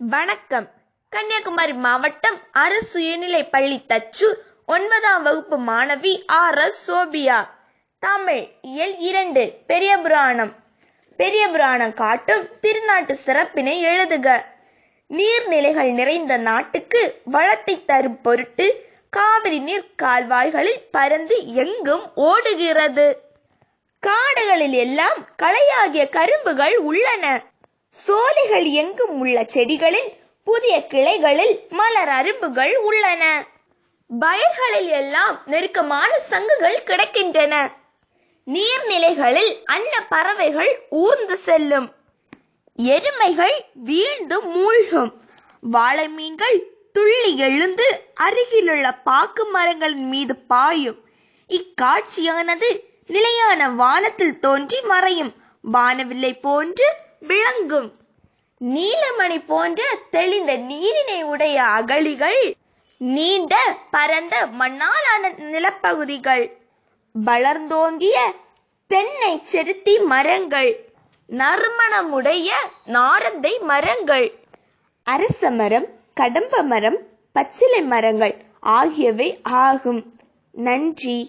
வணக்கம். கன்னியாகுமரி மாவட்டம் அரசு உயர்நிலைப் பள்ளி தச்சூர் 9ஆம் வகுப்பு மாணவி RS சோபியா. தமிழ் இயல் 2 பெரிய புராணம். பெரிய புராணம் காட்டும் திருநாட்டு சிறப்பினை எழுதுக. நீர்நிலைகள் நிறைந்த நாட்டுக்கு வளத்தை தரும் பொருட்டு காவிரி நீர் கால்வாய்களில் பரந்து எங்கும் ஓடுகிறது. காடுகளில் எல்லாம் களையாகிய கரும்புகள் உள்ளன. சோலைகள் எங்கும் உள்ள செடிகளில் புதிய கிளைகளில் மலர் அரும்புகள் உள்ளன. வயல்களில் எல்லாம் நெருக்கமான சங்குகள் கிடக்கின்றன. நீர்நிலைகளில் அன்ன பறவைகள் ஊர்ந்து செல்லும். எருமைகள் வீழ்ந்து மூழ்கும். வாழை மீன்கள் துள்ளி எழுந்து அருகிலுள்ள பாக்கு மரங்களின் மீது பாயும். இக்காட்சியானது நிலையான வானத்தில் தோன்றி மறையும் வானவில்லை போன்று விளங்கும். நீலமணி போன்ற தெளிந்த நீரினை உடைய அகழிகள், நீண்ட பரந்த மண்ணாலான நிலப்பகுதிகள், வளர்ந்தோங்கிய தென்னை செருத்தி மரங்கள், நறுமணமுடைய நாரந்தை மரங்கள், அரச மரம், கடம்ப மரம், பச்சிலை மரங்கள் ஆகியவை ஆகும். நன்றி.